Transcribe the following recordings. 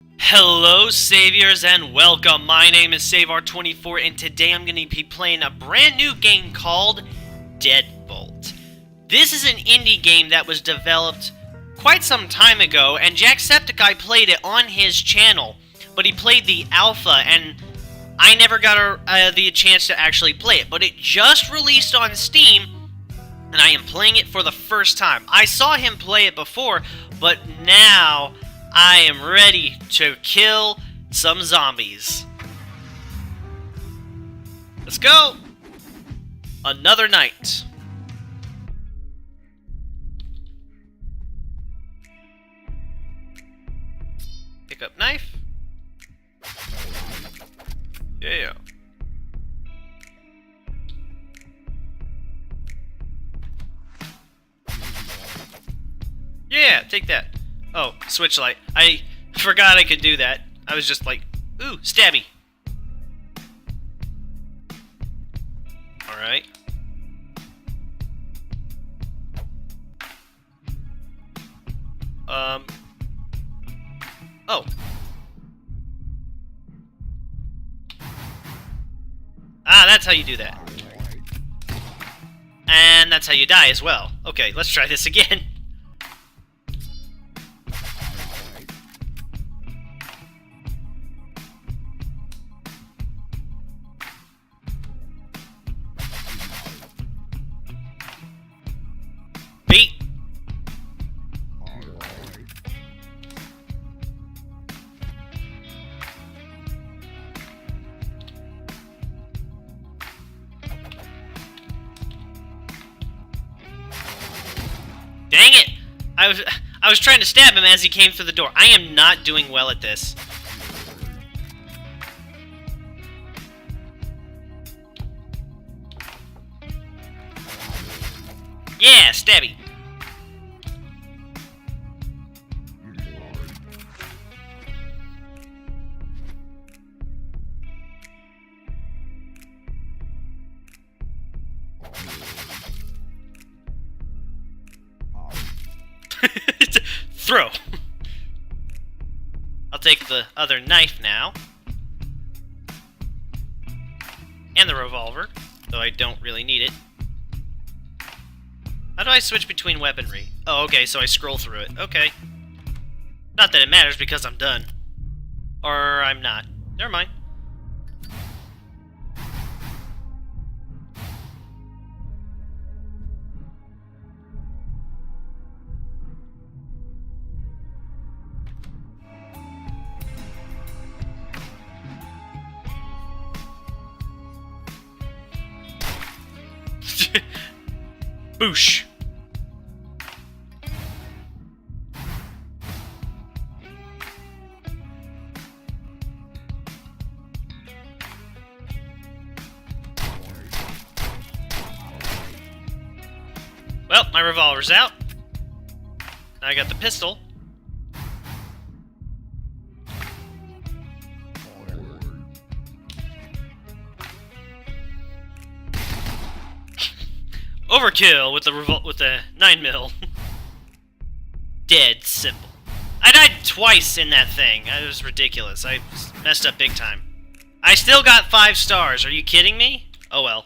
Hello saviors and welcome, my name is Savar24 and today I'm going to be playing a brand new game called Deadbolt. This is an indie game that was developed quite some time ago and Jacksepticeye played it on his channel, but he played the alpha and I never got the chance to actually play it, but it just released on Steam and I am playing it for the first time. I saw him play it before, but now I am ready to kill some zombies. Let's go! Another night. Pick up knife. Yeah. Yeah, take that. Oh, switch light. I forgot I could do that. I was just like, ooh, stabby. Alright. Oh. Ah, that's how you do that. And that's how you die as well. Okay, let's try this again. Beat. Dang it! I was trying to stab him as he came through the door. I am not doing well at this. Yeah, stabby. Throw. I'll take the other knife now. And the revolver, though I don't really need it. How do I switch between weaponry? Oh, okay, so I scroll through it. Okay. Not that it matters because I'm done. Or I'm not. Never mind. Boosh. Well, my revolver's out. Now I got the pistol. Overkill with the 9mm. Dead simple. I died twice in that thing. It was ridiculous. I messed up big time. I still got 5 stars. Are you kidding me? Oh well.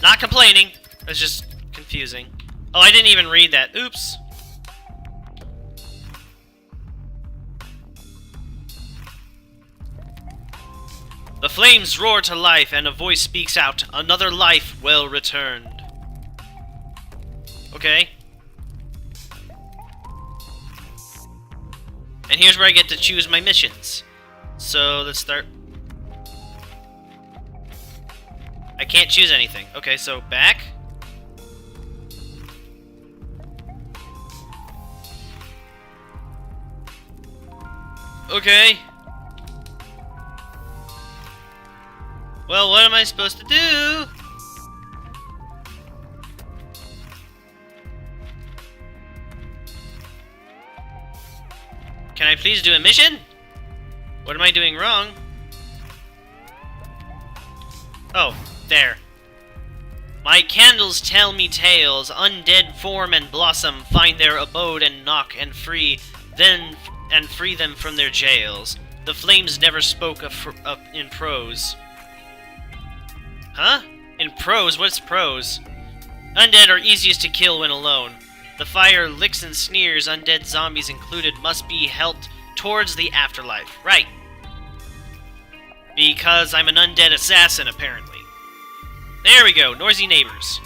Not complaining. It's just confusing. Oh, I didn't even read that. Oops. The flames roar to life and a voice speaks out. Another life well returned. Okay. And here's where I get to choose my missions. So, let's start. I can't choose anything. Okay, so back. Okay. Well, what am I supposed to do? Can I please do a mission? What am I doing wrong? Oh, there. My candles tell me tales, undead form and blossom, find their abode and knock and free, then and free them from their jails. The flames never spoke in prose. Huh? In prose? What's prose? Undead are easiest to kill when alone. The fire licks and sneers, undead zombies included, must be helped towards the afterlife. Right. Because I'm an undead assassin, apparently. There we go, noisy neighbors.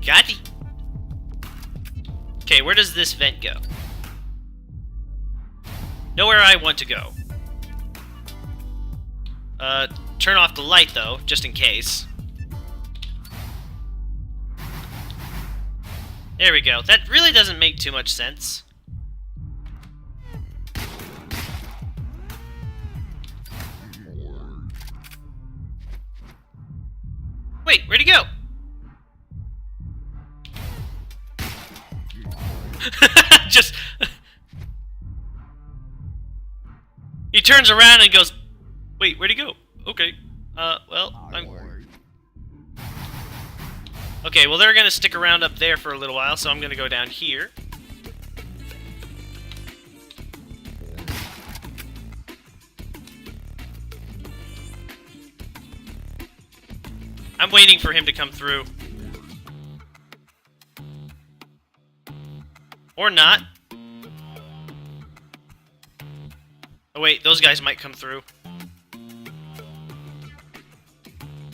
Got it. Okay, where does this vent go? Nowhere I want to go. Turn off the light, though, just in case. There we go. That really doesn't make too much sense. Wait, where'd he go? Just... He turns around and goes, wait, where'd he go? Okay, well, I'm... Okay, well, they're gonna stick around up there for a little while, so I'm gonna go down here. I'm waiting for him to come through. Or not. Oh wait, those guys might come through.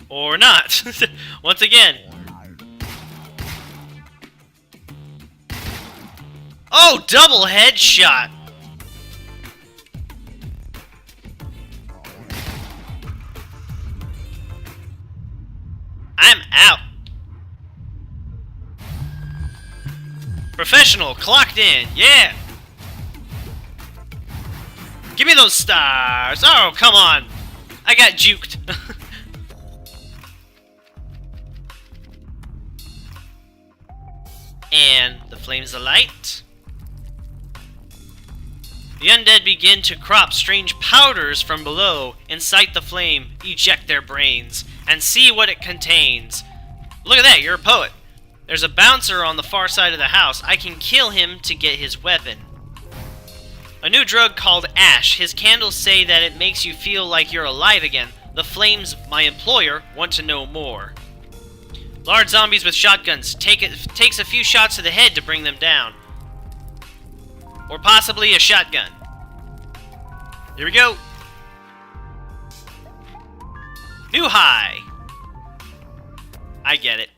Or not. Once again. Oh, double headshot! I'm out. Professional, clocked in, yeah! Give me those stars! Oh, come on! I got juked. And the flames alight. The undead begin to crop strange powders from below, incite the flame, eject their brains, and see what it contains. Look at that, you're a poet. There's a bouncer on the far side of the house. I can kill him to get his weapon. A new drug called Ash. His candles say that it makes you feel like you're alive again. The flames, my employer, want to know more. Large zombies with shotguns. Takes a few shots to the head to bring them down. Or possibly a shotgun. Here we go. New high. I get it.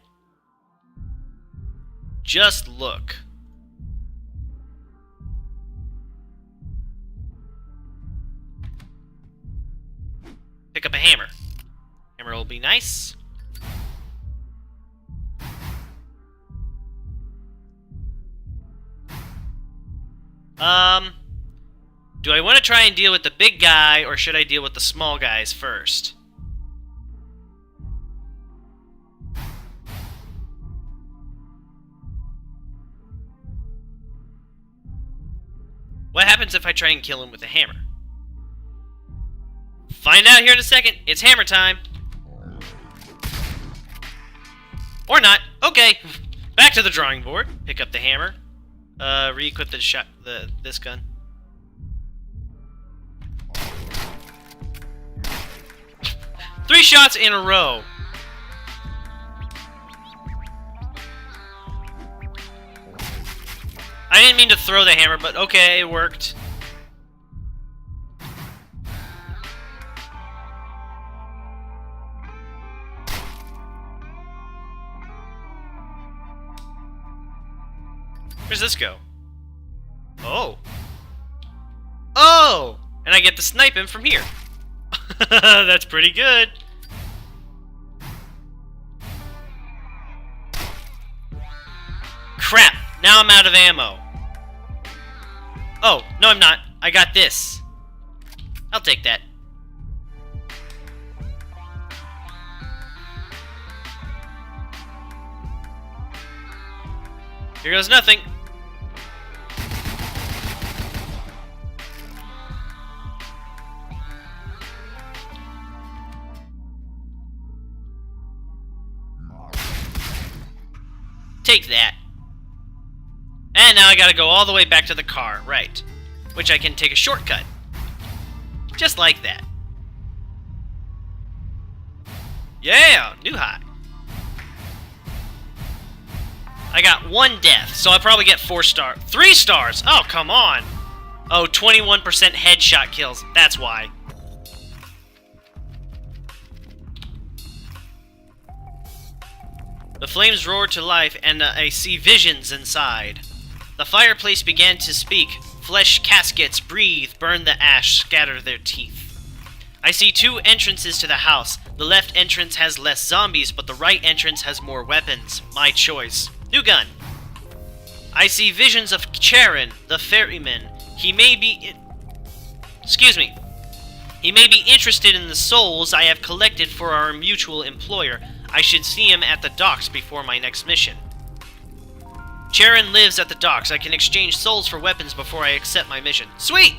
Just look. Pick up a hammer. Hammer will be nice. Do I want to try and deal with the big guy, or should I deal with the small guys first? What happens if I try and kill him with a hammer? Find out here in a second. It's hammer time. Or not. Okay. Back to the drawing board. Pick up the hammer. Re-equip this gun. Three shots in a row. I didn't mean to throw the hammer, but okay, it worked. Where's this go? Oh. Oh! And I get to snipe him from here. That's pretty good. Crap! Now I'm out of ammo. Oh, no I'm not. I got this. I'll take that. Here goes nothing. Take that. And now I gotta go all the way back to the car, right. Which I can take a shortcut. Just like that. Yeah, new high. I got 1 death, so I'll probably get 4 stars. 3 stars! Oh, come on! Oh, 21% headshot kills. That's why. The flames roared to life, and I see visions inside. The fireplace began to speak. Flesh caskets breathe, burn the ash, scatter their teeth. I see 2 entrances to the house. The left entrance has less zombies, but the right entrance has more weapons. My choice. New gun. I see visions of Charon, the ferryman. He may be... He may be interested in the souls I have collected for our mutual employer. I should see him at the docks before my next mission. Charon lives at the docks. I can exchange souls for weapons before I accept my mission. Sweet!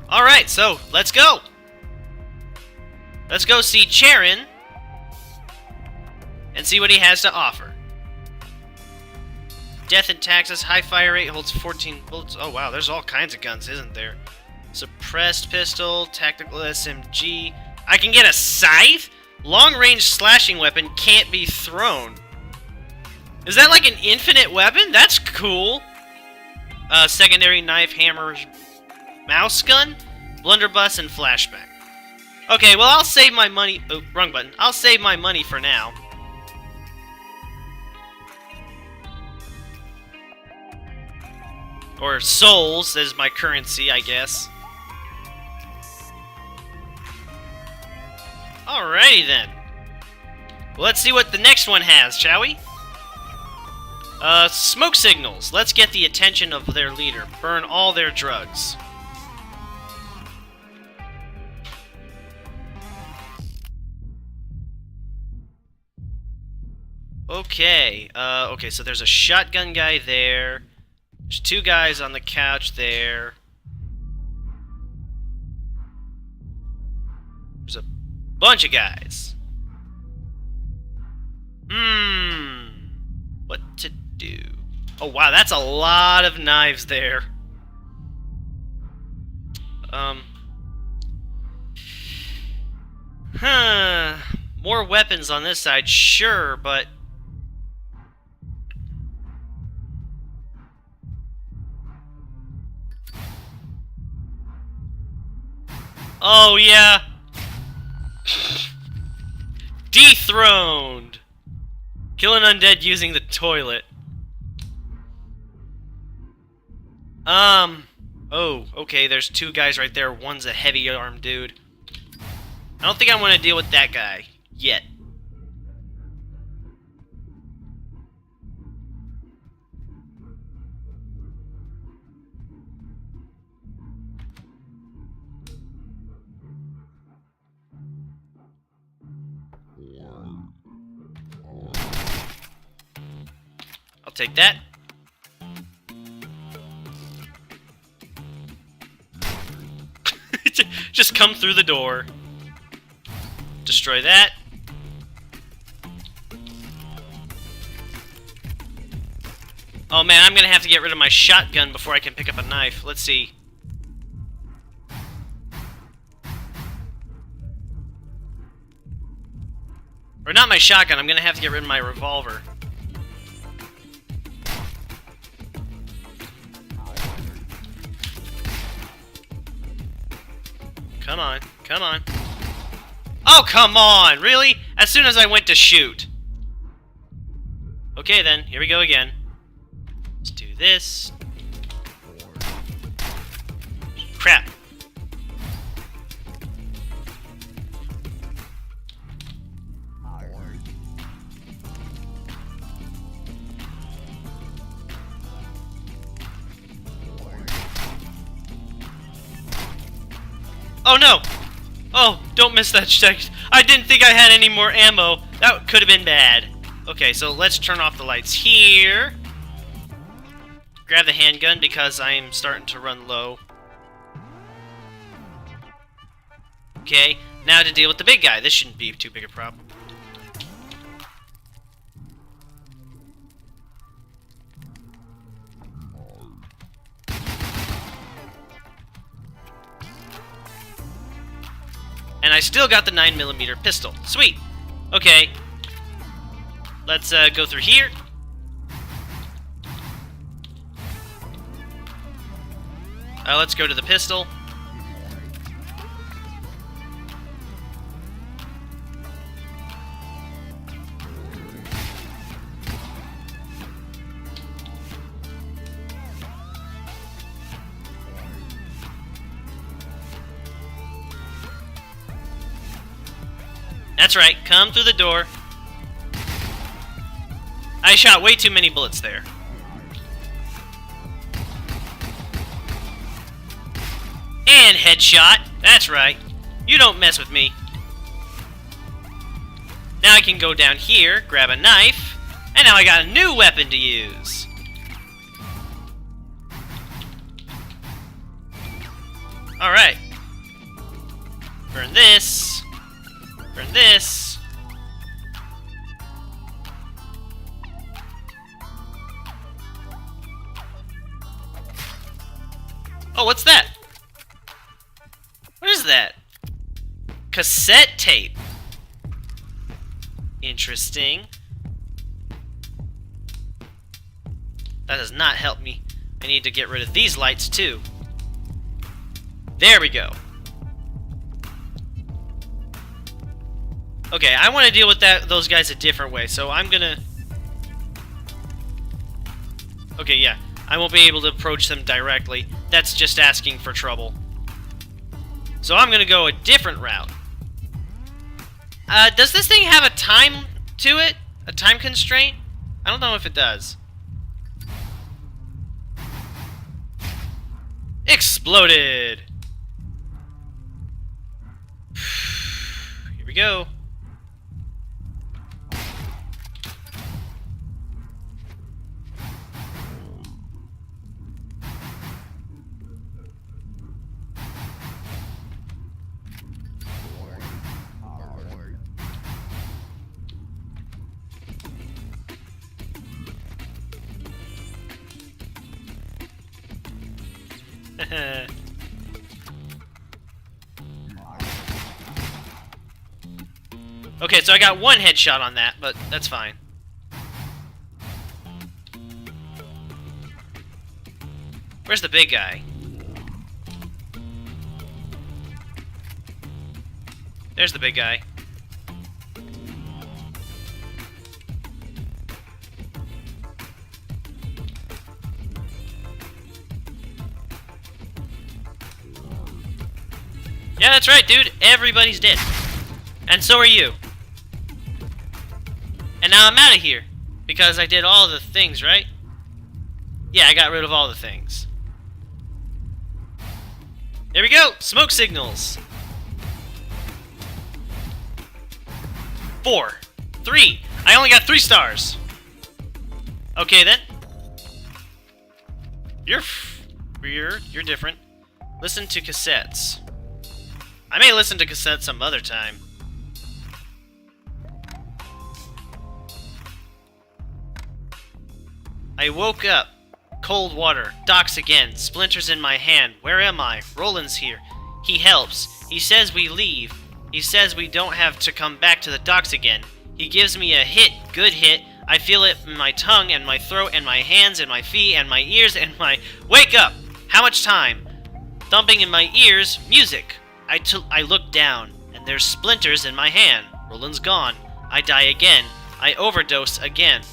Alright, so, let's go! Let's go see Charon and see what he has to offer. Death and taxes, high fire rate, holds 14 bullets. Oh wow, there's all kinds of guns, isn't there? Suppressed pistol, tactical SMG. I can get a scythe? Long-range slashing weapon can't be thrown. Is that like an infinite weapon? That's cool. Secondary knife, hammer, mouse gun, blunderbuss, and flashback. Okay, well I'll save my money. Oh, wrong button. I'll save my money for now. Or souls as my currency, I guess. Alrighty then. Well, let's see what the next one has, shall we? Smoke signals. Let's get the attention of their leader. Burn all their drugs. Okay, okay, so there's a shotgun guy there. There's 2 guys on the couch there. There's a bunch of guys. What to do? Oh wow, that's a lot of knives there. More weapons on this side, sure, but... Oh, yeah. Dethroned. Kill an undead using the toilet. Oh, okay, there's 2 guys right there. One's a heavy-armed dude. I don't think I want to deal with that guy. Yet. I'll take that. Just come through the door. Destroy that. Oh man, I'm gonna have to get rid of my shotgun before I can pick up a knife. Let's see. Or not my shotgun, I'm gonna have to get rid of my revolver. Come on, come on. Oh, come on! Really? As soon as I went to shoot. Okay then, here we go again. Let's do this. Crap. Oh no! Oh, don't miss that check. I didn't think I had any more ammo. That could have been bad. Okay, so let's turn off the lights here. Grab the handgun because I'm starting to run low. Okay, now to deal with the big guy. This shouldn't be too big a problem. I still got the 9mm pistol. Sweet. Okay. Let's go through here. Let's go to the pistol. That's right, come through the door. I shot way too many bullets there. And headshot. That's right. You don't mess with me. Now I can go down here, grab a knife, and now I got a new weapon to use. Alright. Burn this. Burn this. Oh, what's that? What is that? Cassette tape. Interesting. That does not help me. I need to get rid of these lights too. There we go. Okay, I want to deal with those guys a different way, so I'm gonna... Okay, yeah. I won't be able to approach them directly. That's just asking for trouble. So I'm gonna go a different route. Does this thing have a time to it? A time constraint? I don't know if it does. Exploded! Here we go. Okay, so I got one headshot on that, but that's fine. Where's the big guy? There's the big guy. Yeah, that's right, dude. Everybody's dead. And so are you. And now I'm out of here. Because I did all the things, right? Yeah, I got rid of all the things. There we go! Smoke signals! 4. 3. I only got 3 stars. Okay, then. You're different. Listen to cassettes. I may listen to cassettes some other time. I woke up. Cold water. Docks again. Splinters in my hand. Where am I? Roland's here. He helps. He says we leave. He says we don't have to come back to the docks again. He gives me a hit. Good hit. I feel it in my tongue and my throat and my hands and my feet and my ears and my... Wake up! How much time? Thumping in my ears. Music. I look down, and there's splinters in my hand. Roland's gone. I die again. I overdose again.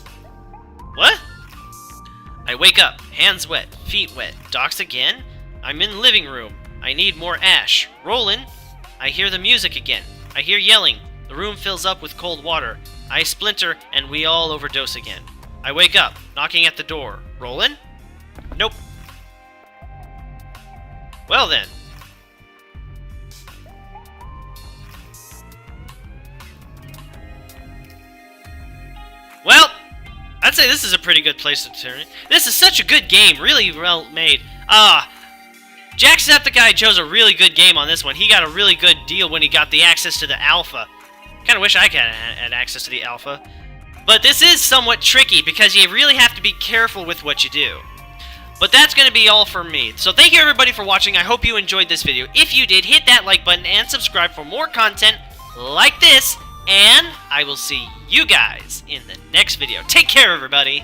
What? I wake up. Hands wet. Feet wet. Docks again? I'm in living room. I need more ash. Roland? I hear the music again. I hear yelling. The room fills up with cold water. I splinter, and we all overdose again. I wake up. Knocking at the door. Roland? Nope. Well then. Well, I'd say this is a pretty good place to turn it. This is such a good game, really well made. Jacksepticeye chose a really good game on this one. He got a really good deal when he got the access to the alpha. Kinda wish I had access to the alpha. But this is somewhat tricky because you really have to be careful with what you do. But that's going to be all for me. So thank you everybody for watching. I hope you enjoyed this video. If you did, hit that like button and subscribe for more content like this. And I will see you guys in the next video. Take care, everybody.